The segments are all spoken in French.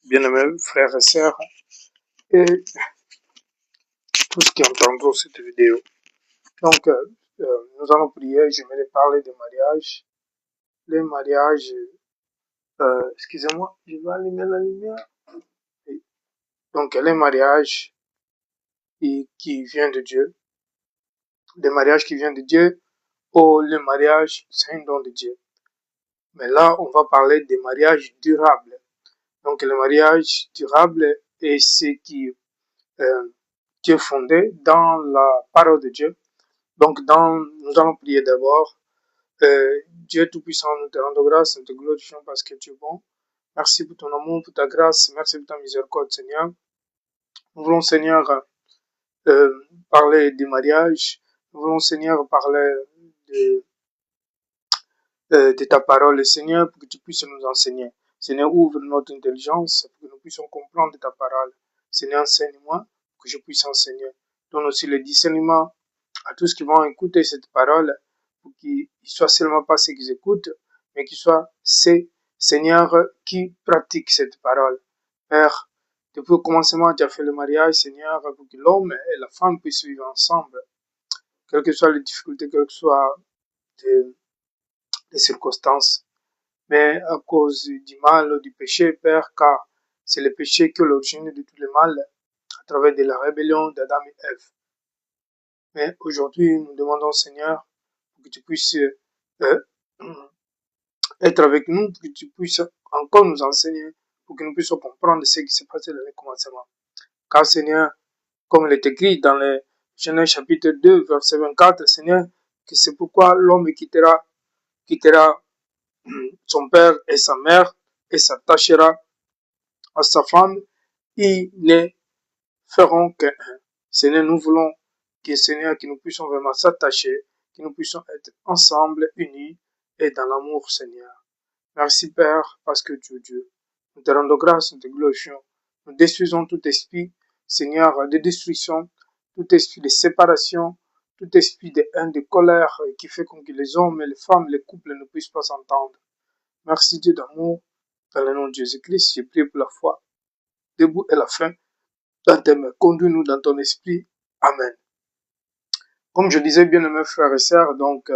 bien-aimés frères et sœurs, et tous qui entendront cette vidéo. Donc, nous allons prier. J'aimerais parler des mariages. Les mariages, excusez-moi, je vais allumer la lumière. Donc, les mariages qui viennent de Dieu, des mariages qui viennent de Dieu, ou le mariage, c'est un don de Dieu. Mais là, on va parler des mariages durables. Donc, le mariage durable est ce qui est fondé dans la parole de Dieu. Donc, nous allons prier d'abord. Dieu Tout-Puissant, nous te rendons grâce, nous te glorifions parce que tu es bon. Merci pour ton amour, pour ta grâce, merci pour ta miséricorde, Seigneur. Nous voulons, Seigneur, parler du mariage. Nous voulons, Seigneur, parler de ta parole, Seigneur, pour que tu puisses nous enseigner. Seigneur, ouvre notre intelligence pour que nous puissions comprendre ta parole. Seigneur, enseigne-moi pour que je puisse enseigner. Donne aussi le discernement à tous qui vont écouter cette parole, pour qu'ils ne soient seulement pas ceux qui écoutent, mais qu'ils soient ces Seigneurs qui pratiquent cette parole. Père, depuis le commencement, tu as fait le mariage, Seigneur, pour que l'homme et la femme puissent vivre ensemble, quelles que soient les difficultés, quelles que soient les circonstances. Mais à cause du mal ou du péché, Père, car c'est le péché qui est l'origine de tout le mal, à travers de la rébellion d'Adam et Ève. Mais aujourd'hui, nous demandons, Seigneur, pour que tu puisses être avec nous, pour que tu puisses encore nous enseigner, pour que nous puissions comprendre ce qui s'est passé dans le commencement. Car, Seigneur, comme il est écrit dans le Genèse chapitre 2, verset 24, Seigneur, que c'est pourquoi l'homme quittera son père et sa mère et s'attachera à sa femme, ils ne feront qu'un. Seigneur, nous voulons que, Seigneur, que nous puissions vraiment s'attacher, que nous puissions être ensemble, unis et dans l'amour, Seigneur. Merci, Père, parce que tu es Dieu. Nous te rendons grâce, nous te glorifions. Nous détruisons tout esprit, Seigneur, de destruction, tout esprit de séparation, tout esprit de haine, de colère qui fait que les hommes et les femmes, les couples ne puissent pas s'entendre. Merci, Dieu d'amour. Dans le nom de Jésus-Christ, j'ai prié pour la foi, debout et la fin. Dans tes mains, conduis-nous dans ton esprit. Amen. Comme je disais, bien mes frères et sœurs, donc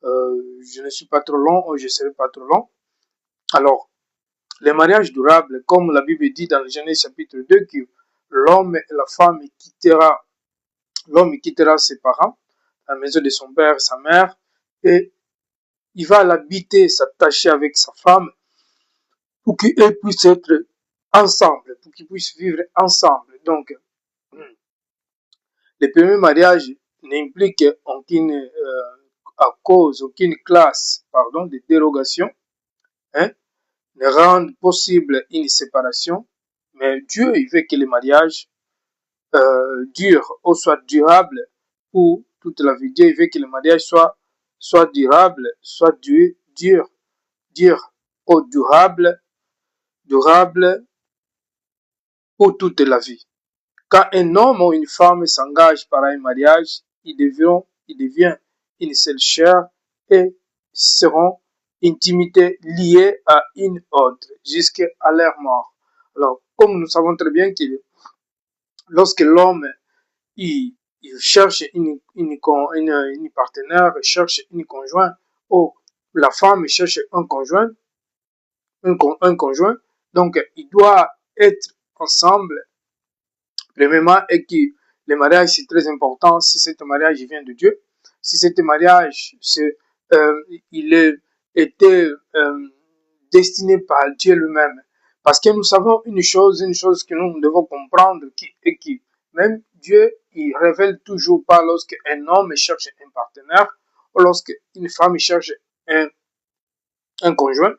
je ne suis pas trop long, ou je ne serai pas trop long. Alors, les mariages durables, comme la Bible dit dans le Genèse chapitre 2, que l'homme et la femme l'homme quittera ses parents, la maison de son père et sa mère, et il va l'habiter, s'attacher avec sa femme, pour qu'ils puissent être ensemble, pour qu'ils puissent vivre ensemble. Donc, le premier mariage n'implique aucune classe, de dérogation, ne rend possible une séparation, mais Dieu, il veut que le mariage dure ou soit durable pour toute la vie. Dieu, il veut que le mariage soit durable, soit dur ou durable pour toute la vie. Quand un homme ou une femme s'engage par un mariage, il devient une seule chair et seront intimité liée à une autre jusqu'à leur mort. Alors, comme nous savons très bien que lorsque l'homme il cherche une partenaire, cherche une conjointe, ou la femme cherche un conjoint, donc il doit être ensemble. Premièrement, et que le mariage c'est très important si ce mariage vient de Dieu, si ce mariage il est été destiné par Dieu lui-même. Parce que nous savons une chose que nous devons comprendre, qui même Dieu, il révèle toujours pas lorsque un homme cherche un partenaire ou lorsque une femme cherche un conjoint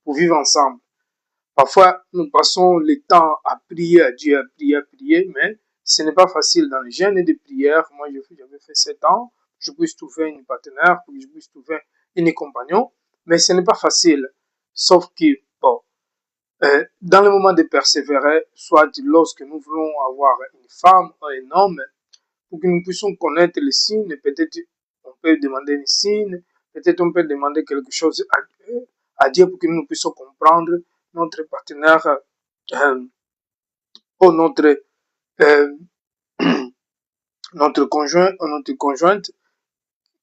pour vivre ensemble. Parfois, nous passons le temps à prier à Dieu, à prier, mais ce n'est pas facile dans le jeûne et de prière. Moi, j'avais fait 7 ans, je puisse trouver une partenaire, pour que je puisse trouver une compagnon, mais ce n'est pas facile. Sauf que, bon, dans le moment de persévérer, soit lorsque nous voulons avoir une femme ou un homme, pour que nous puissions connaître les signes, peut-être on peut demander un signe, peut-être on peut demander quelque chose à Dieu pour que nous puissions comprendre notre partenaire euh, ou euh, notre conjoint ou notre conjointe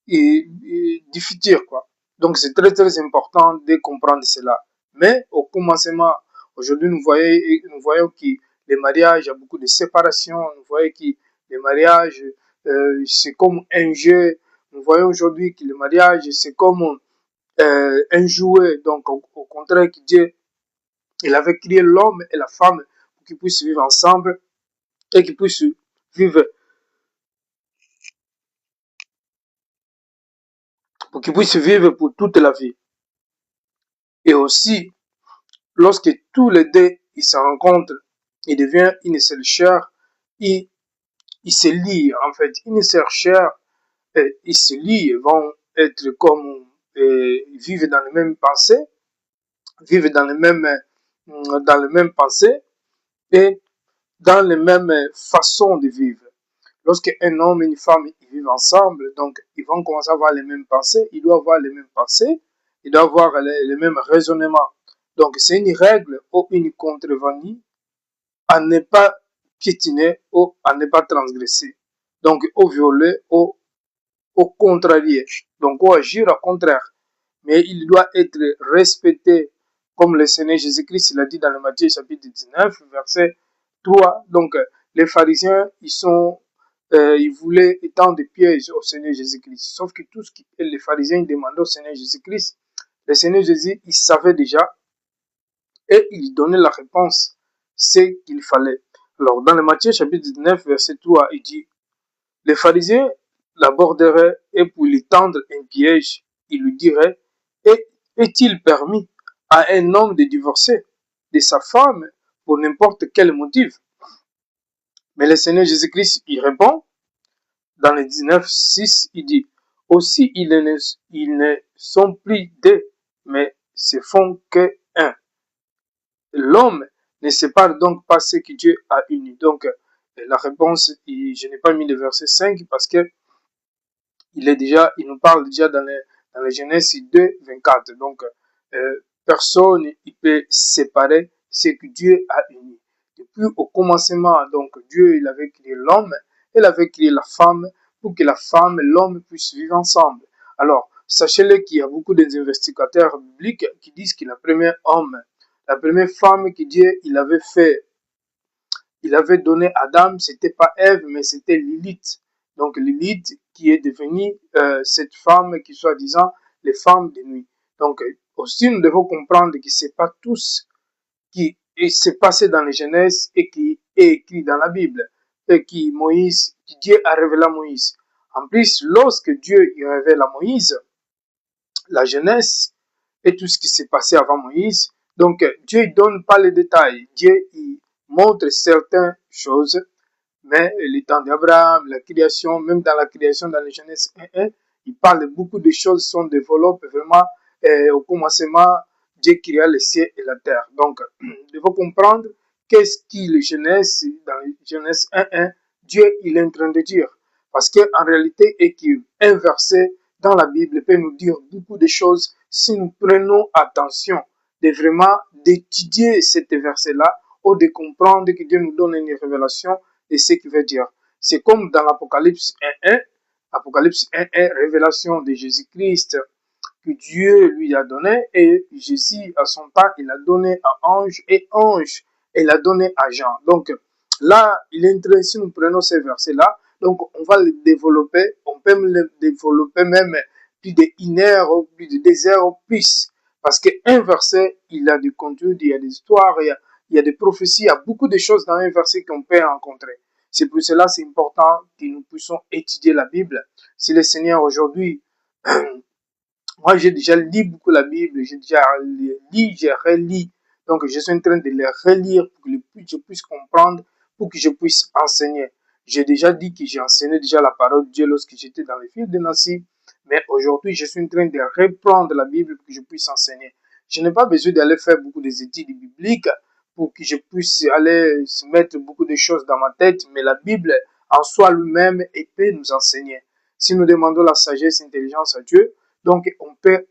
du futur, quoi. Donc, c'est très, très important de comprendre cela. Mais, au commencement, aujourd'hui, nous voyons que les mariages, il y a beaucoup de séparation. Nous voyons que les mariages, c'est comme un jeu. Nous voyons aujourd'hui que le mariage, c'est comme un jouet. Donc, au contraire, que Dieu, il avait créé l'homme et la femme pour qu'ils puissent vivre ensemble et qu'ils puissent vivre, pour qu'ils puissent vivre pour toute la vie. Et aussi, lorsque tous les deux ils se rencontrent, ils deviennent une seule chair, ils, ils se lient en fait, une seule chair, ils se lient, ils vont être comme, vivre dans les mêmes pensées, vivre dans les mêmes pensées et dans les mêmes façons de vivre. Lorsque un homme et une femme ils vivent ensemble, donc ils vont commencer à avoir les mêmes pensées, ils doivent avoir les mêmes pensées, ils doivent avoir les mêmes raisonnements. Donc c'est une règle ou une contrevenue à ne pas piétiner ou à ne pas transgresser. Donc au violer ou au contrarier. Donc au agir au contraire. Mais il doit être respecté comme le Seigneur Jésus-Christ l'a dit dans le Matthieu chapitre 19, verset 3. Donc les pharisiens, ils voulaient étendre des pièges au Seigneur Jésus-Christ. Sauf que tout ce que les pharisiens demandaient au Seigneur Jésus-Christ, le Seigneur Jésus, il savait déjà et il donnait la réponse, c'est qu'il fallait. Alors, dans le Matthieu chapitre 19, verset 3, il dit, les pharisiens l'aborderaient et pour lui tendre un piège, il lui dirait, est-il permis à un homme de divorcer de sa femme pour n'importe quel motif? Mais le Seigneur Jésus-Christ, il répond, dans le 19, 6, il dit, aussi ils ne sont plus deux, mais se font que un. L'homme ne sépare donc pas ce que Dieu a uni. Donc, la réponse, je n'ai pas mis le verset 5 parce que il nous parle déjà dans le Genèse 2, 24. Donc, personne ne peut séparer ce que Dieu a uni. Depuis au commencement, donc, Dieu, il avait créé l'homme, il avait créé la femme pour que la femme et l'homme puissent vivre ensemble. Alors, sachez-le qu'il y a beaucoup d'investigateurs bibliques qui disent que la première femme que Dieu, il avait donné à Adam, c'était pas Ève, mais c'était Lilith. Donc Lilith qui est devenue cette femme qui soi-disant les femmes de nuit. Donc aussi nous devons comprendre que c'est pas tout ce qui s'est passé dans les Genèse et qui est écrit dans la Bible et que Dieu a révélé à Moïse. En plus, lorsque Dieu y révèle à Moïse la Genèse et tout ce qui s'est passé avant Moïse, donc Dieu ne donne pas les détails. Dieu il montre certaines choses, mais le temps d'Abraham, la création, même dans la création, dans la Genèse 1, il parle de beaucoup de choses qui sont développées vraiment au commencement, Dieu créa les cieux et la terre. Donc, il faut comprendre qu'est-ce qui le Genèse, dans la Genèse 1, Dieu il est en train de dire. Parce qu'en réalité, un verset dans la Bible peut nous dire beaucoup de choses si nous prenons attention de vraiment d'étudier cet verset-là ou de comprendre que Dieu nous donne une révélation de ce qu'il veut dire. C'est comme dans l'Apocalypse 1.1, Apocalypse 1.1, révélation de Jésus-Christ que Dieu lui a donné et Jésus à son temps il a donné à Ange et Ange il a donné à Jean. Donc là il est intéressant si nous prenons ces versets là, donc on va le développer, on peut le développer même plus de 1 heure, plus de 2 heures, plus parce qu'un verset il a du contenu, il y a des histoires, il y a des prophéties, il y a beaucoup de choses dans un verset qu'on peut rencontrer. C'est pour cela c'est important que nous puissions étudier la Bible. Si le Seigneur aujourd'hui moi, j'ai déjà lu beaucoup la Bible, j'ai déjà lu, j'ai relu. Donc, je suis en train de les relire pour que je puisse comprendre, pour que je puisse enseigner. J'ai déjà dit que j'ai enseigné déjà la parole de Dieu lorsque j'étais dans les fils de Nancy. Mais aujourd'hui, je suis en train de reprendre la Bible pour que je puisse enseigner. Je n'ai pas besoin d'aller faire beaucoup d'études bibliques pour que je puisse aller se mettre beaucoup de choses dans ma tête. Mais la Bible, en soi lui-même, peut nous enseigner. Si nous demandons la sagesse et l'intelligence à Dieu, donc, on peut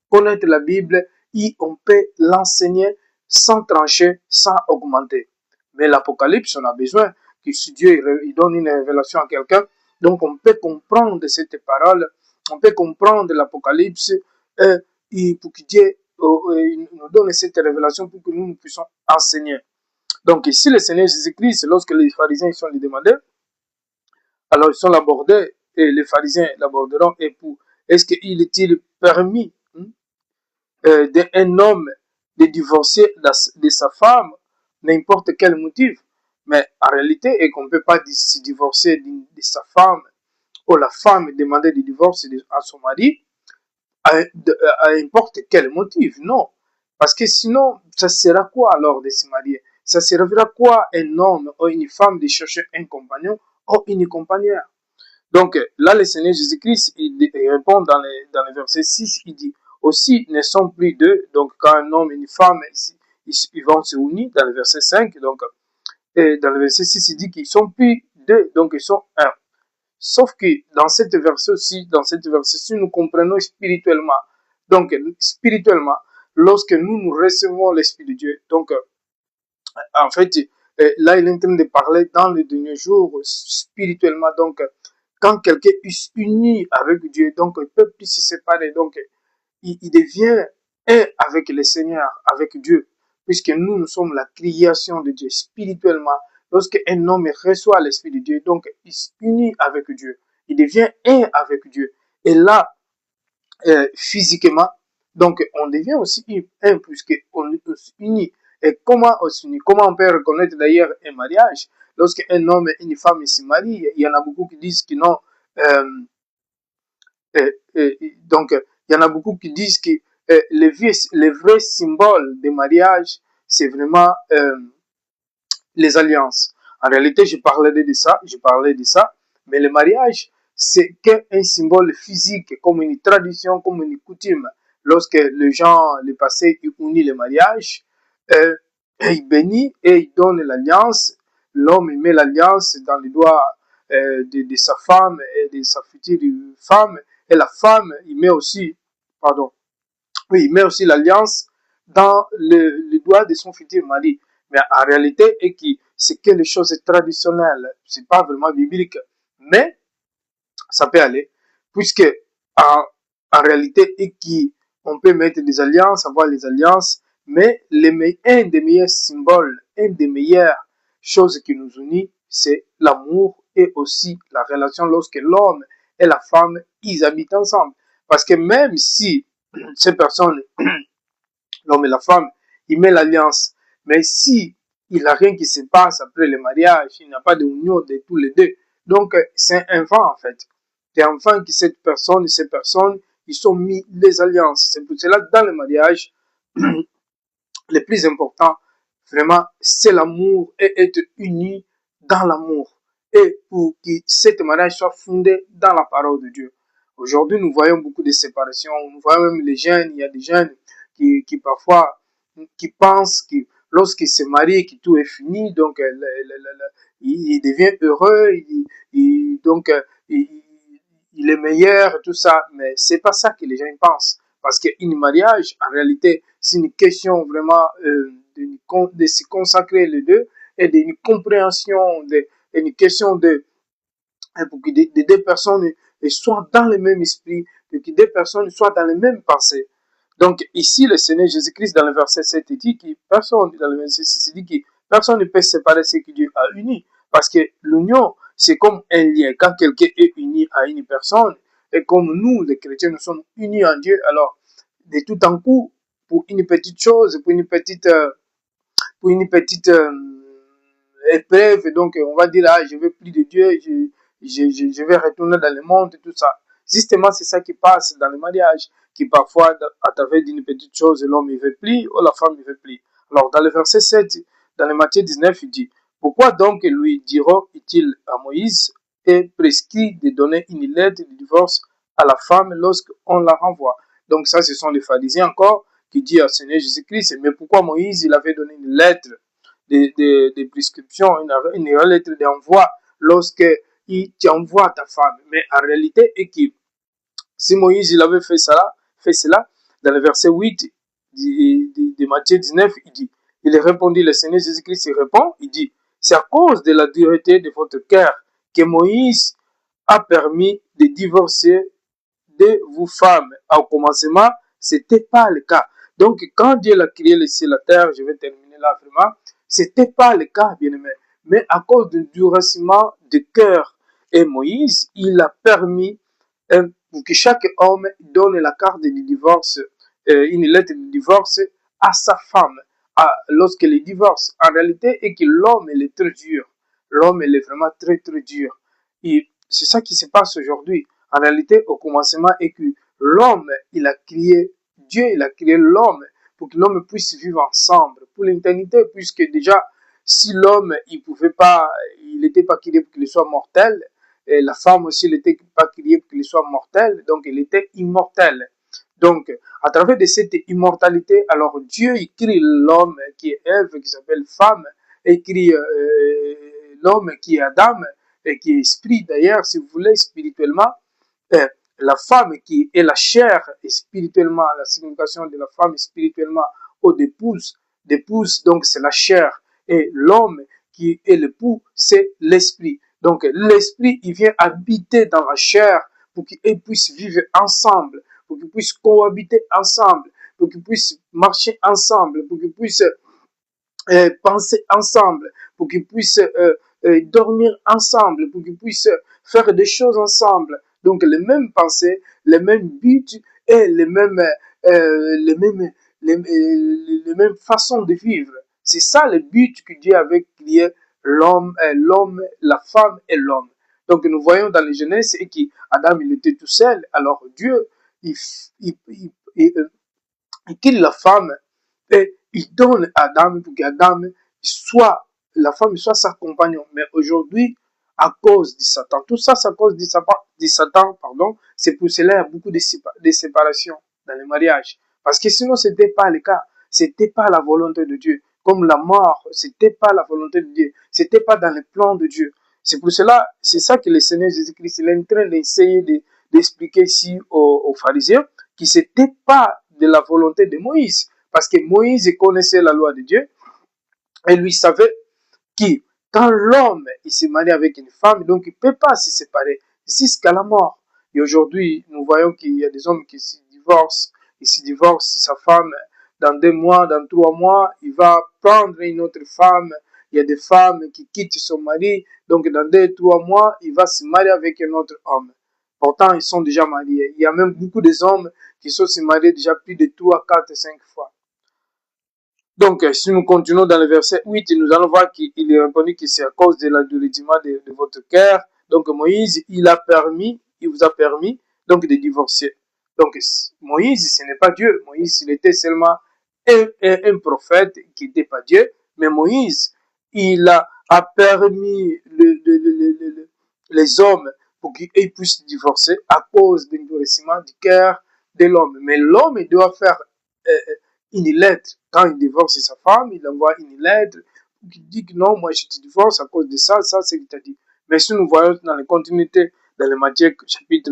connaître la Bible et on peut l'enseigner sans trancher, sans augmenter. Mais l'Apocalypse, on a besoin que si Dieu il donne une révélation à quelqu'un, donc on peut comprendre cette parole, on peut comprendre l'Apocalypse pour que Dieu nous donne cette révélation pour que nous puissions enseigner. Donc ici, le Seigneur Jésus-Christ, lorsque les pharisiens sont les demandés, alors ils sont abordés et les pharisiens l'aborderont. Et pour est-ce qu'il est-il permis d'un homme de divorcer de sa femme, n'importe quel motif? Mais en réalité, et qu'on ne peut pas se divorcer de sa femme, ou la femme demander le divorce à son mari, à n'importe quel motif, non. Parce que sinon, ça sera quoi alors de se marier? Ça servira quoi un homme ou une femme de chercher un compagnon ou une compagnère? Donc là, le Seigneur Jésus-Christ, il répond dans le verset 6, il dit, aussi ne sont plus deux, donc quand un homme et une femme, ils vont se unir, dans le verset 5, donc, et dans le verset 6, il dit qu'ils sont plus deux, donc ils sont un. Sauf que dans cette verset-ci, nous comprenons spirituellement. Donc, spirituellement, lorsque nous recevons l'Esprit de Dieu, donc, en fait, là, il est en train de parler dans les derniers jours, spirituellement. Donc, quand quelqu'un est uni avec Dieu, donc, il ne peut plus se séparer. Donc, il devient un avec le Seigneur, avec Dieu. Puisque nous sommes la création de Dieu spirituellement. Lorsque un homme reçoit l'Esprit de Dieu, donc, il s'unit avec Dieu. Il devient un avec Dieu. Et là, physiquement, donc, on devient aussi un puisqu'on s'unit. Et comment on s'unit? Comment on peut reconnaître d'ailleurs un mariage? Lorsqu'un homme et une femme se marient, il y en a beaucoup qui disent que non. Donc, il y en a beaucoup qui disent que le vrai symbole du mariage, c'est vraiment les alliances. En réalité, je parlais de ça, mais le mariage, c'est qu'un symbole physique, comme une tradition, comme une coutume. Lorsque les gens, le passé, ils unissent le mariage, ils bénissent et ils donnent l'alliance. L'homme met l'alliance dans les doigts de sa femme et de sa future femme. Et la femme, il met aussi, pardon, oui, il met aussi l'alliance dans le doigt de son futur mari. Mais en réalité, c'est quelque chose de traditionnel. C'est pas vraiment biblique. Mais, ça peut aller. Puisque, en réalité, on peut mettre des alliances, avoir les alliances, mais un des meilleurs symboles, un des meilleures choses qui nous unit, c'est l'amour et aussi la relation lorsque l'homme et la femme, ils habitent ensemble. Parce que même si ces personnes, l'homme et la femme, ils mettent l'alliance, mais si il n'y a rien qui se passe après le mariage, il n'y a pas d'union de tous les deux, donc c'est un vent en fait. C'est un vent que ces personnes, ils sont mis les alliances. C'est pour cela que dans le mariage, le plus important, vraiment, c'est l'amour et être unis dans l'amour. Et pour que cet mariage soit fondé dans la parole de Dieu. Aujourd'hui, nous voyons beaucoup de séparations. Nous voyons même les jeunes, il y a des jeunes qui parfois, qui pensent que lorsqu'ils se marient, que tout est fini, donc il devient heureux, donc il est meilleur, tout ça. Mais c'est pas ça que les gens pensent. Parce qu'un mariage, en réalité, c'est une question vraiment de se consacrer les deux et d'une compréhension, une question pour que les deux personnes soient dans le même esprit, pour que deux personnes soient dans les mêmes pensées. Donc ici, le Seigneur Jésus-Christ, dans le verset 7, il dit que personne, dans le verset 6, il dit que personne ne peut séparer ce que Dieu a uni. Parce que l'union, c'est comme un lien. Quand quelqu'un est uni à une personne, et comme nous, les chrétiens, nous sommes unis en Dieu, alors, de tout en coup, pour une petite chose, pour une petite épreuve, donc on va dire, ah, je veux plus de Dieu, je vais retourner dans le monde et tout ça. Justement, c'est ça qui passe dans le mariage, qui parfois, à travers d'une petite chose, l'homme ne veut plus, ou la femme ne veut plus. Alors, dans le verset 7, dans le Matthieu 19, il dit, pourquoi donc lui diront-ils à Moïse est prescrit de donner une lettre de divorce à la femme lorsqu'on la renvoie? Donc ça, ce sont les pharisiens encore qui disent à Seigneur Jésus-Christ, mais pourquoi Moïse, il avait donné une lettre de prescription, une lettre d'envoi lorsque il t'envoie ta femme. Mais en réalité, si Moïse il avait fait cela, dans le verset 8 de Matthieu 19, il dit, Il répondit, le Seigneur Jésus-Christ répond, il dit, c'est à cause de la dureté de votre cœur que Moïse a permis de divorcer de vous femmes. Au commencement, c'était pas le cas. Donc, quand Dieu a créé le ciel et la terre, je vais terminer là vraiment, c'était pas le cas, bien aimé. Mais à cause du durcissement de cœur, et Moïse, il a permis pour que chaque homme donne la carte de divorce, une lettre de divorce à sa femme, lorsqu'il divorce. En réalité, et que l'homme est très dur. L'homme est vraiment très, très dur. Et c'est ça qui se passe aujourd'hui. En réalité, au commencement, est que l'homme, il a créé, Dieu, il a créé l'homme pour que l'homme puisse vivre ensemble pour l'éternité, puisque déjà, si l'homme, il n'était pas créé pour qu'il soit mortel, et la femme aussi, elle n'était pas créée pour qu'il soit mortel, donc il était immortel. Donc, à travers de cette immortalité, alors Dieu écrit l'homme qui est Ève, qui s'appelle femme, écrit l'homme qui est Adam, et qui est esprit d'ailleurs, si vous voulez, spirituellement, la femme qui est la chair, et spirituellement, la signification de la femme spirituellement, ou d'épouse, donc c'est la chair, et l'homme qui est l'époux, c'est l'esprit. Donc l'esprit, il vient habiter dans la chair pour qu'ils puissent vivre ensemble, pour qu'ils puissent cohabiter ensemble, pour qu'ils puissent marcher ensemble, pour qu'ils puissent penser ensemble, pour qu'ils puissent dormir ensemble, pour qu'ils puissent faire des choses ensemble. Donc les mêmes pensées, les mêmes buts et les mêmes façons de vivre. C'est ça le but que Dieu avait créé l'homme, la femme et l'homme. Donc nous voyons dans les Genèse et qu'Adam il était tout seul. Alors Dieu il quitte la femme et il donne à Adam pour qu'Adam soit, la femme soit sa compagnon. Mais aujourd'hui, à cause de Satan, tout ça, c'est à cause de Satan, pardon, c'est pour cela qu'il y a beaucoup de séparations dans le mariage. Parce que sinon, ce n'était pas le cas. C'était pas la volonté de Dieu. Comme la mort, c'était pas la volonté de Dieu. C'était pas dans le plan de Dieu. C'est pour cela, c'est ça que le Seigneur Jésus-Christ est en train d'essayer d'expliquer ici aux pharisiens, que c'était pas de la volonté de Moïse. Parce que Moïse connaissait la loi de Dieu et lui savait que quand l'homme il se marie avec une femme, donc il ne peut pas se séparer jusqu'à la mort. Et aujourd'hui, nous voyons qu'il y a des hommes qui se divorcent. Il se divorce sa femme dans 2 mois, dans 3 mois, il va prendre une autre femme. Il y a des femmes qui quittent son mari, donc dans 2 ou 3 mois, il va se marier avec un autre homme. Pourtant, ils sont déjà mariés. Il y a même beaucoup d'hommes qui sont se mariés déjà plus de 3, 4, 5 fois. Donc, si nous continuons dans le verset 8, nous allons voir qu'il est répondu que c'est à cause de l'endurcissement de votre cœur. Donc, Moïse, il vous a permis, donc, de divorcer. Donc, Moïse, ce n'est pas Dieu. Moïse, il était seulement un prophète qui n'était pas Dieu. Mais Moïse, il a permis les hommes pour qu'ils puissent divorcer à cause de l'endurcissement du cœur de l'homme. Mais l'homme, il doit faire une lettre. Quand il divorce sa femme, il envoie une lettre qui dit que non, moi je te divorce à cause de ça, ça c'est ce qu'il t'a dit. Mais si nous voyons dans la continuité, dans le Matthieu chapitre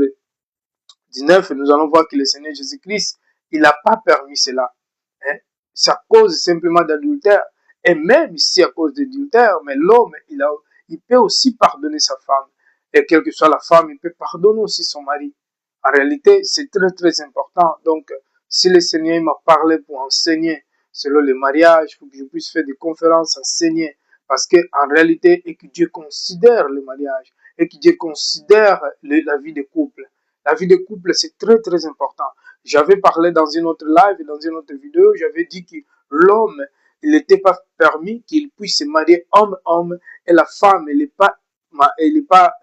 19, nous allons voir que le Seigneur Jésus-Christ, il n'a pas permis cela. Hein? C'est à cause simplement d'adultère. Et même si à cause d'adultère, mais l'homme, il peut aussi pardonner sa femme. Et quelle que soit la femme, il peut pardonner aussi son mari. En réalité, c'est très très important. Donc, si le Seigneur m'a parlé pour enseigner selon le mariage, pour que je puisse faire des conférences, enseigner, parce que en réalité, et que Dieu considère le mariage, et que Dieu considère la vie de couple. La vie de couple, c'est très très important. J'avais parlé dans une autre live, dans une autre vidéo, j'avais dit que l'homme, il n'était pas permis qu'il puisse se marier homme-homme, et la femme, elle n'est pas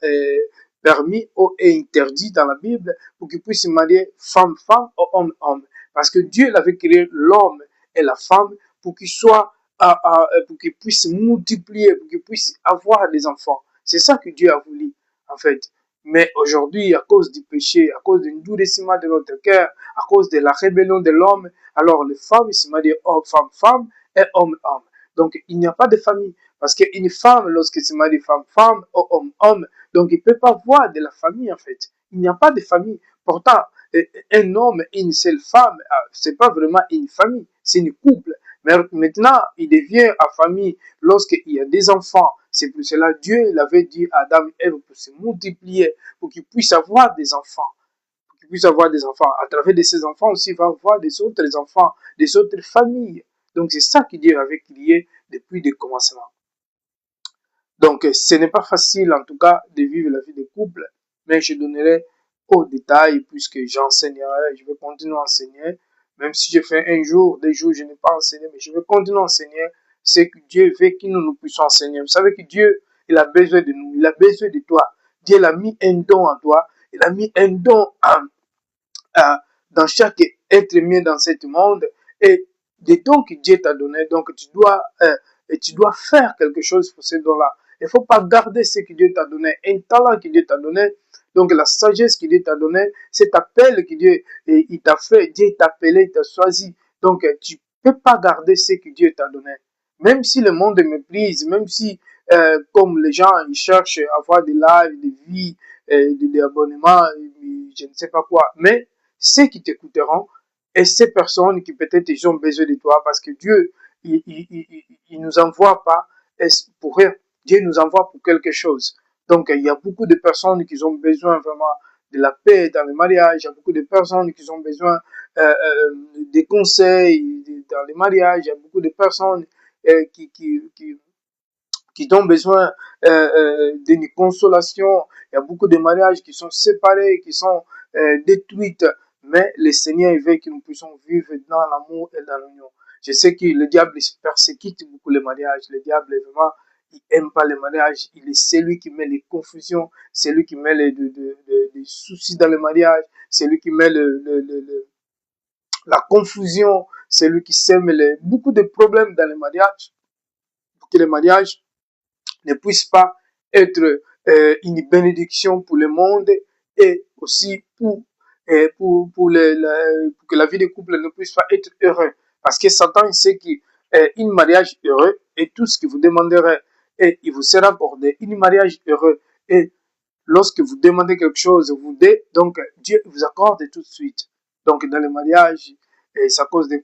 permis ou interdit dans la Bible pour qu'il puisse se marier femme-femme ou homme-homme. Parce que Dieu avait créé l'homme et la femme pour qu'ils soient, pour qu'ils puissent multiplier, pour qu'ils puissent avoir des enfants. C'est ça que Dieu a voulu, en fait. Mais aujourd'hui, à cause du péché, à cause du endurcissement de notre cœur, à cause de la rébellion de l'homme, alors les femmes se marient femme-femme et homme-homme. Donc, il n'y a pas de famille. Parce qu'une femme, lorsqu'elle se marie femme-femme ou homme-homme, donc il ne peut pas avoir de la famille, en fait. Il n'y a pas de famille. Pourtant, un homme et une seule femme, c'est pas vraiment une famille, c'est une couple. Mais maintenant, il devient à famille lorsqu'il y a des enfants. C'est pour cela que Dieu il avait dit à Adam et Ève pour se multiplier, pour qu'ils puissent avoir des enfants. Pour qu'ils puissent avoir des enfants. À travers de ces enfants aussi, il va avoir des autres enfants, des autres familles. Donc c'est ça que Dieu avait créé depuis le commencement. Donc, ce n'est pas facile, en tout cas, de vivre la vie de couple, mais je donnerai au détail, puisque j'enseignerai, je vais continuer à enseigner, même si je fais un jour, des jours, je n'ai pas enseigné, mais je vais continuer à enseigner ce que Dieu veut que nous puissions enseigner. Vous savez que Dieu, il a besoin de nous, il a besoin de toi. Dieu il a mis un don à toi, il a mis un don dans chaque être humain dans ce monde, et des dons que Dieu t'a donné, donc tu dois faire quelque chose pour ces dons-là. Il ne faut pas garder ce que Dieu t'a donné, un talent que Dieu t'a donné, donc la sagesse que Dieu t'a donné, cet appel que Dieu il t'a fait, Dieu t'a appelé, il t'a choisi. Donc tu ne peux pas garder ce que Dieu t'a donné. Même si le monde méprise, même si comme les gens ils cherchent à avoir des lives, des vies, des abonnements, je ne sais pas quoi, mais ceux qui t'écouteront et ces personnes qui peut-être ils ont besoin de toi parce que Dieu il nous envoie pas pour rien. Dieu nous envoie pour quelque chose. Donc, il y a beaucoup de personnes qui ont besoin vraiment de la paix dans le mariage. Il y a beaucoup de personnes qui ont besoin des conseils dans les mariages. Il y a beaucoup de personnes qui ont besoin d'une consolation. Il y a beaucoup de mariages qui sont séparés, qui sont détruits. Mais le Seigneur veut que nous puissions vivre dans l'amour et dans l'union. Je sais que le diable persécute beaucoup les mariages. Le diable est vraiment, il aime pas les mariages. Il est celui qui met les confusions, c'est lui qui met les soucis dans le mariage, c'est lui qui met la confusion, c'est lui qui sème beaucoup de problèmes dans les mariages. Pour que les mariages ne puisse pas être une bénédiction pour le monde et aussi pour que la vie de couple ne puisse pas être heureux. Parce que Satan, il sait qu'un mariage heureux est tout ce que vous demanderez et il vous sera accordé. Un mariage heureux et lorsque vous demandez quelque chose, donc Dieu vous accorde tout de suite. Donc dans le mariage, c'est à cause de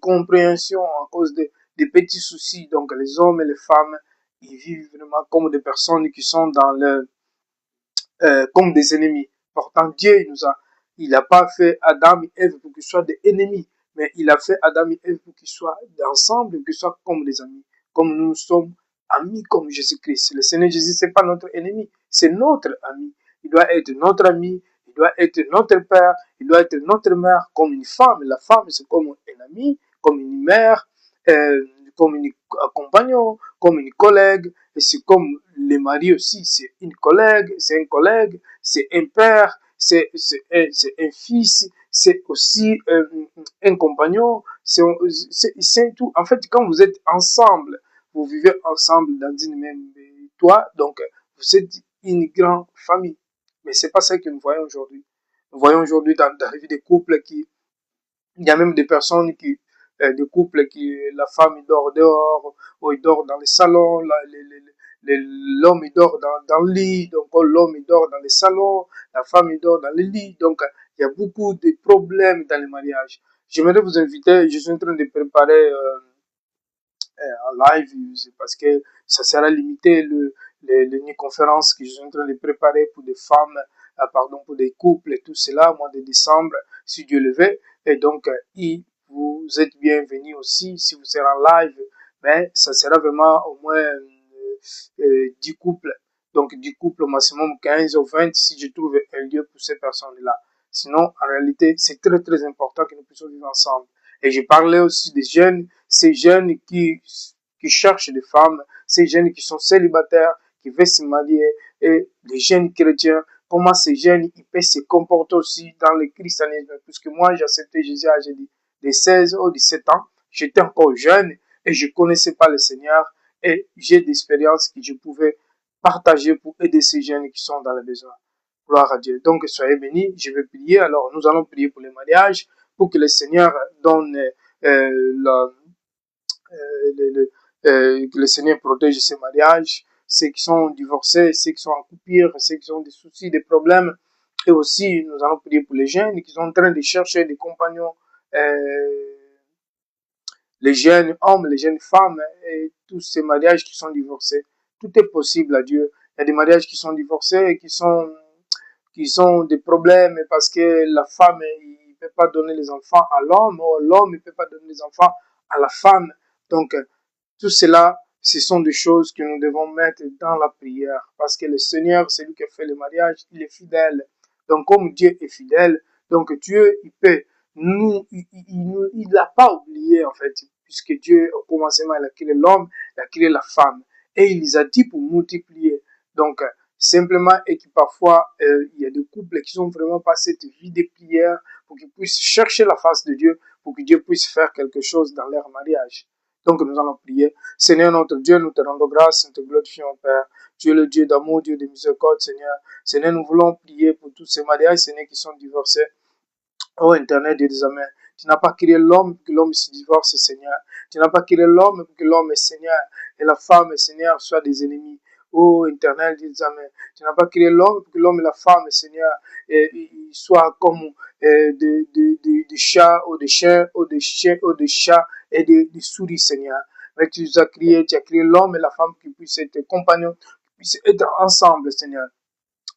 compréhension, à cause des petits soucis. Donc les hommes et les femmes, ils vivent vraiment comme des personnes qui sont comme des ennemis. Pourtant Dieu il n'a pas fait Adam et Ève pour qu'ils soient des ennemis, mais il a fait Adam et Ève pour qu'ils soient ensemble, pour qu'ils soient comme des amis, comme nous sommes amis comme Jésus-Christ. Le Seigneur Jésus, c'est pas notre ennemi, c'est notre ami. Il doit être notre ami, il doit être notre père, il doit être notre mère, comme une femme. La femme, c'est comme un ami, comme une mère, comme une compagnon, comme une collègue. Et c'est comme le mari aussi, c'est une collègue, c'est un collègue, c'est un père, c'est un fils, c'est aussi un compagnon, c'est tout. En fait, quand vous êtes ensemble, vous vivez ensemble dans une même toit, donc vous êtes une grande famille. Mais c'est pas ça que nous voyons aujourd'hui. Nous voyons aujourd'hui dans la vie des couples il y a même des personnes des couples la femme il dort dehors, ou il dort dans les salons, l'homme il dort dans le lit, donc l'homme il dort dans les salons, la femme il dort dans le lit, donc il y a beaucoup de problèmes dans les mariages. J'aimerais vous inviter, je suis en train de préparer en live, c'est parce que ça sera limité les conférences que je suis en train de préparer pour des femmes, pardon, pour des couples et tout cela, au mois de décembre, si Dieu le veut. Et donc, vous êtes bienvenus aussi si vous serez en live, mais ça sera vraiment au moins 10 couples. Donc, 10 couples au maximum 15 ou 20 si je trouve un lieu pour ces personnes-là. Sinon, en réalité, c'est très très important que nous puissions vivre ensemble. Et je parlais aussi des jeunes, ces jeunes qui cherchent des femmes, ces jeunes qui sont célibataires, qui veulent se marier, et les jeunes chrétiens, comment ces jeunes ils peuvent se comporter aussi dans le christianisme. Puisque moi, j'ai accepté Jésus à l'âge de 16 ou 17 ans. J'étais encore jeune et je connaissais pas le Seigneur et j'ai des expériences que je pouvais partager pour aider ces jeunes qui sont dans le besoin. Gloire à Dieu. Donc, soyez bénis. Je vais prier. Alors, nous allons prier pour les mariages, pour que le Seigneur donne que le Seigneur protège ces mariages, ceux qui sont divorcés, ceux qui sont en coupure, ceux qui ont des soucis, des problèmes. Et aussi, nous allons prier pour les jeunes qui sont en train de chercher des compagnons les jeunes hommes, les jeunes femmes et tous ces mariages qui sont divorcés. Tout est possible à Dieu. Il y a des mariages qui sont divorcés et qui sont des problèmes parce que la femme il peut pas donner les enfants à l'homme ou l'homme il peut pas donner les enfants à la femme. Donc tout cela, ce sont des choses que nous devons mettre dans la prière parce que le Seigneur, c'est lui qui a fait le mariage, il est fidèle. Donc comme Dieu est fidèle, donc Dieu il peut il l'a pas oublié en fait puisque Dieu au commencement il a créé l'homme, il a créé la femme et il les a dit pour multiplier. Donc simplement et que parfois il y a des couples qui n'ont vraiment pas cette vie de prière pour qu'ils puissent chercher la face de Dieu, pour que Dieu puisse faire quelque chose dans leur mariage. Donc nous allons prier. Seigneur notre Dieu, nous te rendons grâce, nous te glorifions Père. Tu es le Dieu d'amour, Dieu de miséricorde, Seigneur. Seigneur, nous voulons prier pour tous ces mariages, Seigneur, qui sont divorcés. Oh Internet et des hommes, tu n'as pas créé l'homme pour que l'homme se divorce, Seigneur. Tu n'as pas créé l'homme pour que l'homme, Seigneur, et la femme, Seigneur, soient des ennemis. Oh Internet des hommes, tu n'as pas créé l'homme pour que l'homme et la femme, Seigneur, ils soient comme des chats ou des chiens ou des chiens ou des chats et des souris, Seigneur. Mais tu as créé l'homme et la femme qui puissent être compagnons, qui puissent être ensemble, Seigneur.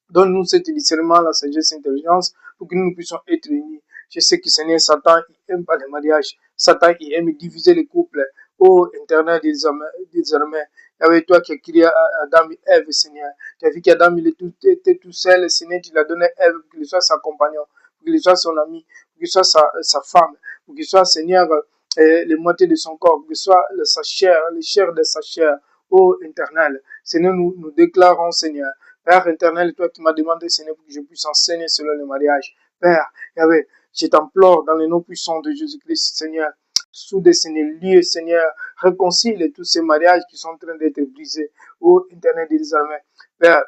Donne-nous cet discernement, la sagesse, l'intelligence, pour que nous puissions être unis. Je sais que Seigneur, Satan, il n'aime pas les mariages. Satan, il aime diviser les couples. Oh, Internet, désormais, avec toi qui as créé Adam et Ève, Seigneur. Tu as vu qu'Adam, il était tout seul, Seigneur, tu l'as donné à Ève pour qu'il soit sa compagnon, pour qu'il soit son ami, pour qu'il soit sa femme, pour qu'il soit, Seigneur, les moitiés de son corps, pour qu'il soit sa chair, les chairs de sa chair. Oh, Éternel, Seigneur, nous déclarons, Seigneur, Père éternel, toi qui m'as demandé, Seigneur, pour que je puisse enseigner selon le mariage. Père, Yahvé, je t'implore dans les noms puissants de Jésus-Christ, Seigneur, soude, Seigneur, lieu, Seigneur, réconcilie tous ces mariages qui sont en train d'être brisés. Ô éternel des armées, Père,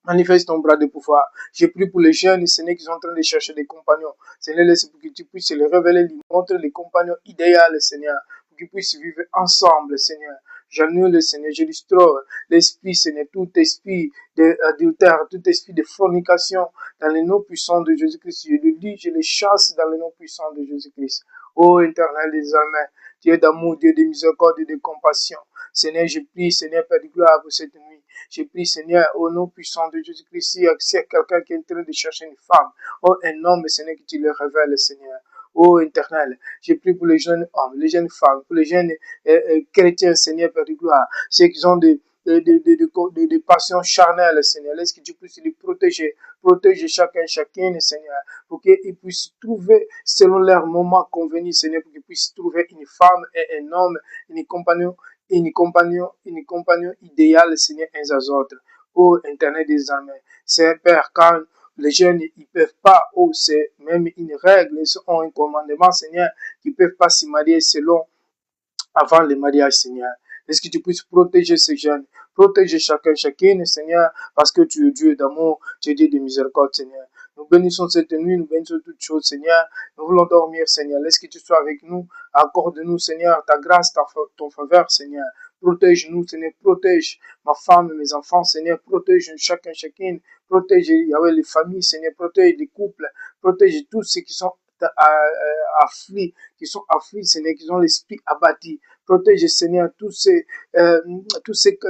manifeste ton bras de pouvoir. J'ai pris pour les jeunes, Seigneur, qui sont en train de chercher des compagnons. Seigneur, laisse pour que tu puisses les révéler, lui montrer les compagnons idéaux, Seigneur, pour qu'ils puissent vivre ensemble, Seigneur. J'annule, Seigneur, je distors l'esprit, Seigneur, tout esprit d'adultère, tout esprit de fornication, dans les noms puissants de Jésus-Christ. Je le dis, je les chasse dans les noms puissants de Jésus-Christ. Ô éternel des armées, Dieu d'amour, Dieu de miséricorde et de compassion. Seigneur, je prie, Seigneur, Père de gloire, pour cette nuit. Je prie, Seigneur, au nom puissant de Jésus-Christ, si y a quelqu'un qui est en train de chercher une femme, oh, un homme, Seigneur, que tu le révèles, Seigneur. Oh, éternel, je prie pour les jeunes hommes, les jeunes femmes, pour les jeunes chrétiens, Seigneur, Père de gloire, ceux qui ont des passions charnelles, Seigneur. Laisse que tu puisses les protéger. Protège chacune, Seigneur, pour qu'ils puissent trouver, selon leur moment convenu, Seigneur, pour qu'ils puissent trouver une femme et un homme, une compagnon idéale, Seigneur, uns aux autres. Oh, Internet des armées. C'est Père, quand les jeunes, ils peuvent pas, oh, c'est même une règle, ils ont un commandement, Seigneur, qu'ils peuvent pas se marier selon, avant le mariage, Seigneur. Est-ce que tu puisses protéger ces jeunes, protéger chacune, Seigneur, parce que tu es Dieu d'amour, tu es Dieu de miséricorde, Seigneur. Nous bénissons cette nuit, nous bénissons toutes choses, Seigneur. Nous voulons dormir, Seigneur. Laisse que tu sois avec nous. Accorde-nous, Seigneur, ta grâce, ton faveur, Seigneur. Protège-nous, Seigneur. Protège ma femme et mes enfants, Seigneur. Protège chacune. Protège, Yahweh, les familles, Seigneur. Protège les couples. Protège tous ceux qui sont afflits, Seigneur, qui ont l'esprit abattu. Protège, Seigneur,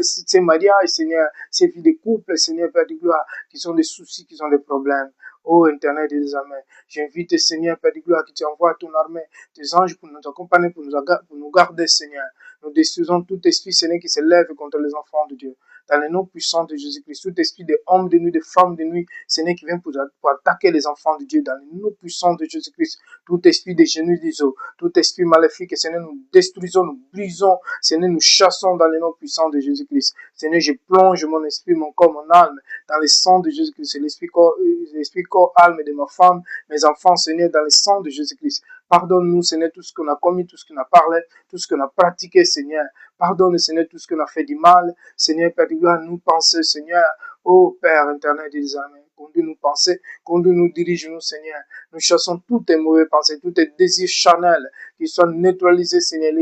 ces mariages, Seigneur, ces vies de couple, Seigneur, Père de gloire, qui sont des soucis, qui sont des problèmes. Oh, Internet des amens, j'invite, Seigneur, Père de gloire, que tu envoies ton armée, tes anges pour nous accompagner, pour nous garder, Seigneur. Nous détruisons tout esprit, Seigneur, qui se lève contre les enfants de Dieu. Dans le nom puissant de Jésus-Christ, tout esprit de hommes de nuit, de femmes de nuit, Seigneur, qui vient pour attaquer les enfants de Dieu. Dans le nom puissant de Jésus-Christ, tout esprit de genoux d'Iso, tout esprit maléfique, Seigneur, nous détruisons, nous brisons, Seigneur, nous chassons dans le nom puissant de Jésus-Christ. Seigneur, je plonge mon esprit, mon corps, mon âme dans le sang de Jésus-Christ. L'esprit, corps, âme de ma femme, mes enfants, Seigneur, dans le sang de Jésus-Christ. Pardonne-nous, Seigneur, tout ce qu'on a commis, tout ce qu'on a parlé, tout ce qu'on a pratiqué, Seigneur. Pardonne, Seigneur, tout ce qu'on a fait du mal. Seigneur, Père de gloire, nous penser, Seigneur. Ô Père éternel des armées, conduis-nous penser, conduis-nous, dirige-nous, Seigneur. Nous chassons toutes les mauvaises pensées, tous les désirs charnels, qui soient neutralisés, Seigneur,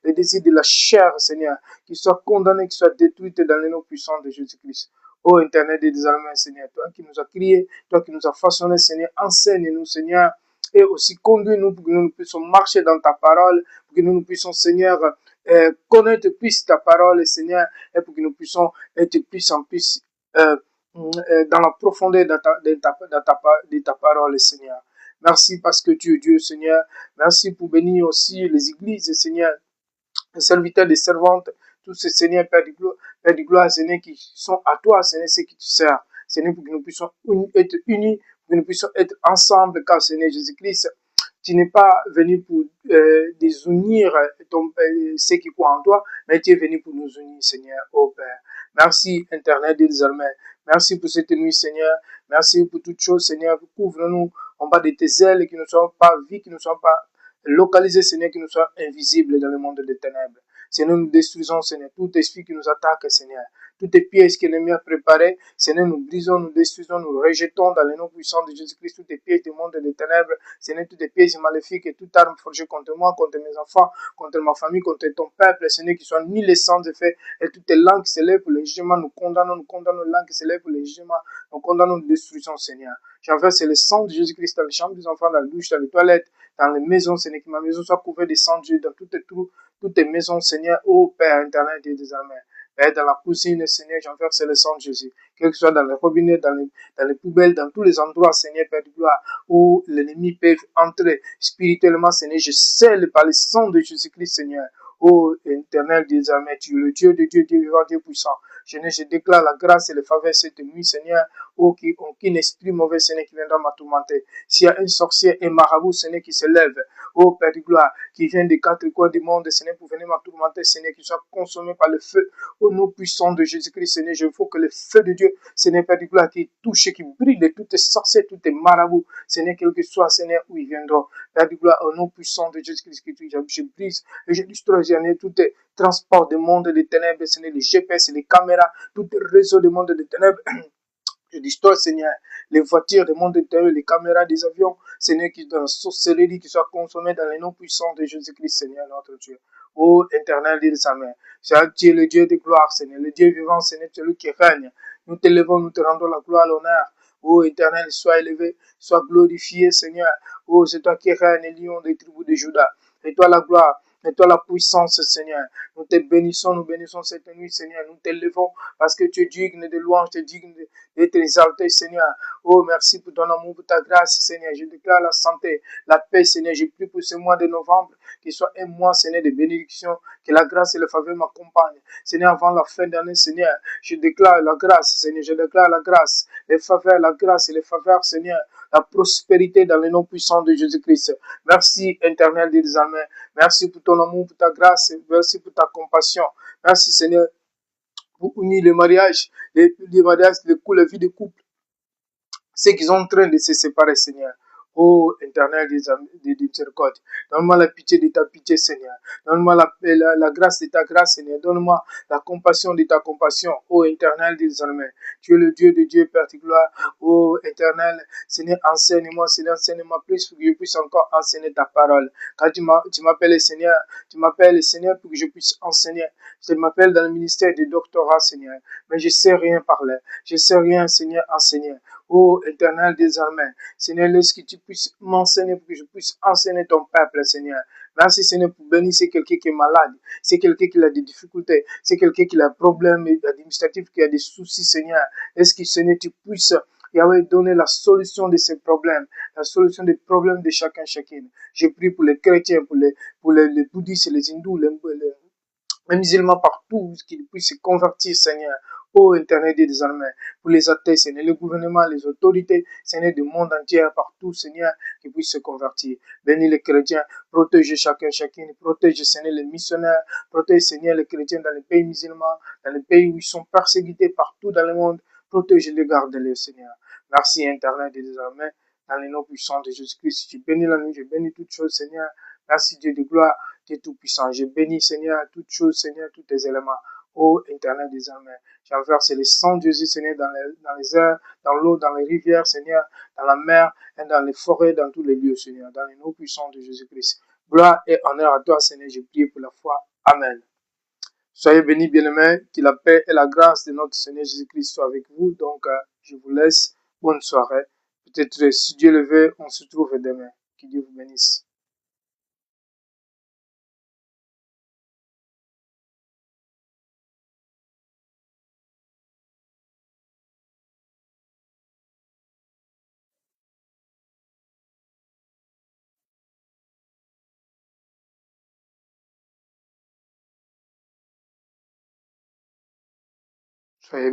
les désirs de la chair, Seigneur, qui soient condamnés, qui soient détruits dans le nom puissant de Jésus-Christ. Ô éternel des armées, Seigneur, toi qui nous as crié, toi qui nous as façonné, Seigneur, enseigne-nous, Seigneur, et aussi conduis-nous pour que nous puissions marcher dans ta parole, pour que nous puissions, Seigneur, connaître plus ta parole, Seigneur, et pour que nous puissions être plus en plus dans la profondeur de ta parole, Seigneur. Merci parce que tu es Dieu, Seigneur. Merci pour bénir aussi les églises, Seigneur, les serviteurs, les servantes, tous ces Seigneurs, Père de gloire, Seigneur, qui sont à toi, Seigneur, ceux qui te servent. Seigneur, pour que nous puissions être unis, pour que nous puissions être ensemble, car Seigneur Jésus-Christ, tu n'es pas venu pour désunir ceux qui croient en toi, mais tu es venu pour nous unir, Seigneur, ô Père. Merci, Internet désormais. Merci pour cette nuit, Seigneur. Merci pour toutes choses, Seigneur. Couvre-nous en bas de tes ailes, qui ne soient pas vies, qui ne soient pas localisés, Seigneur, qui nous soient invisibles dans le monde des ténèbres. Seigneur, nous détruisons, Seigneur, tout esprit qui nous attaque, Seigneur. Toutes les pièges que l'ennemi a préparées, Seigneur, nous brisons, nous détruisons, nous rejetons dans le nom puissant de Jésus-Christ toutes les pièges du monde des ténèbres, Seigneur, toutes les pièges maléfiques et toute arme forgée contre moi, contre mes enfants, contre ma famille, contre ton peuple, Seigneur, qui soit ni les sans effet et toutes les langues qui s'élèvent pour le jugement, nous condamnons les langues qui s'élèvent pour le jugement, nous condamnons la destruction, Seigneur. J'enverse le sang de Jésus-Christ dans les chambres des enfants, dans la douche, dans les toilettes, dans les maisons, Seigneur, que ma maison soit couverte de sang de Dieu, dans toutes les maisons, Seigneur, ô Père éternel et désormais. Père, dans la cuisine, Seigneur, j'enverse le sang de Jésus. Quel que soit dans les robinets, dans les poubelles, dans tous les endroits, Seigneur, Père de gloire, où l'ennemi peut entrer spirituellement, Seigneur, je scelle par le sang de Jésus-Christ, Seigneur. Ô éternel désormais, tu es le Dieu de Dieu, Dieu vivant, Dieu puissant. Je déclare la grâce et les faveurs cette nuit, Seigneur. Aucun esprit mauvais, Seigneur, qui viendra m'atourmenter. S'il y a un sorcier, un marabout, Seigneur, qui se lève, ô Père de gloire, qui vient des quatre coins du monde, Seigneur, pour venir m'atourmenter, Seigneur, qui soit consommé par le feu, au nom puissant de Jésus-Christ, Seigneur, je veux que le feu de Dieu, Seigneur, Père de gloire, qui touche, qui brille de toutes les sorciers, toutes les marabouts, Seigneur, quel que soit, Seigneur, où ils viendront. Père de gloire, au nom puissant de Jésus-Christ, je brise et je destrois, Seigneur, tous les transports du monde des ténèbres, Seigneur, les GPS, les caméras, tous les réseaux du monde des ténèbres. Je distors, Seigneur, les voitures du monde intérieur, les caméras des avions, Seigneur, qui dans la sorcellerie, qui soit consommée dans les noms puissants de Jésus-Christ, Seigneur, notre Dieu. Ô éternel Dieu de sa mère, tu es le Dieu de gloire, Seigneur, le Dieu vivant, Seigneur, celui qui règne. Nous te levons, nous te rendons la gloire, l'honneur. Ô éternel, sois élevé, sois glorifié, Seigneur. Ô, c'est toi qui règnes, lion des tribus de Juda. Et toi la gloire. Et toi la puissance, Seigneur. Nous te bénissons, nous bénissons cette nuit, Seigneur. Nous t'élevons parce que tu es digne de louange, tu es digne d'être exalté, Seigneur. Oh, merci pour ton amour, pour ta grâce, Seigneur. Je déclare la santé, la paix, Seigneur. Je prie pour ce mois de novembre, qu'il soit un mois, Seigneur, de bénédiction, que la grâce et le faveur m'accompagnent. Seigneur, avant la fin d'année, Seigneur, je déclare la grâce, Seigneur. Je déclare la grâce, les faveurs, la grâce et les faveurs, Seigneur. La prospérité dans le nom puissant de Jésus-Christ. Merci, éternel des désormais. Merci pour ton amour, pour ta grâce. Merci pour ta compassion. Merci, Seigneur, pour unir les mariages, les mariages, la vie de couple. Ceux qui sont en train de se séparer, Seigneur. Oh, éternel des miséricordes. Donne-moi la pitié de ta pitié, Seigneur. Donne-moi la grâce de ta grâce, Seigneur. Donne-moi la compassion de ta compassion. Oh, éternel des armées. Tu es le Dieu de Dieu, Père de gloire. Oh, éternel, Seigneur, enseigne-moi, Seigneur, enseigne-moi plus pour que je puisse encore enseigner ta parole. Quand tu m'appelles Seigneur, pour que je puisse enseigner. Tu m'appelles dans le ministère du doctorat, Seigneur. Mais je ne sais rien parler. Je ne sais rien, Seigneur, enseigner. Oh, éternel des armées. Seigneur, laisse que tu puisses m'enseigner pour que je puisse enseigner ton peuple, Seigneur. Merci, Seigneur, pour bénir. C'est quelqu'un qui est malade. C'est quelqu'un qui a des difficultés. C'est quelqu'un qui a un problème administratif, qui a des soucis, Seigneur. Est-ce que, Seigneur, tu puisses, Yahweh, donner la solution de ces problèmes, la solution des problèmes de chacune. Je prie pour les chrétiens, pour les bouddhistes, les hindous, les musulmans partout, qu'ils puissent se convertir, Seigneur. Ô éternel des armées, pour les athées, Seigneur, le gouvernement, les autorités, Seigneur, du monde entier, partout, Seigneur, qui puissent se convertir. Bénis les chrétiens, protège chacune, protège, Seigneur, les missionnaires, protège, Seigneur, les chrétiens dans les pays musulmans, dans les pays où ils sont persécutés partout dans le monde, protège-les, garde-les, Seigneur. Merci, éternel des armées, dans les noms puissants de Jésus-Christ. Je bénis la nuit, je bénis toutes choses, Seigneur. Merci, Dieu de gloire, tu es tout puissant. Je bénis, Seigneur, toutes choses, Seigneur, tous tes éléments. Ô éternel des armées, j'enverse le sang de Jésus, Seigneur, dans les airs, dans l'eau, dans les rivières, Seigneur, dans la mer, et dans les forêts, dans tous les lieux, Seigneur, dans les noms puissants de Jésus-Christ. Gloire et honneur à toi, Seigneur, je prie pour la foi. Amen. Soyez bénis, bien-aimés, que la paix et la grâce de notre Seigneur Jésus-Christ soient avec vous. Donc, je vous laisse. Bonne soirée. Peut-être, si Dieu le veut, on se trouve demain. Que Dieu vous bénisse. Soyez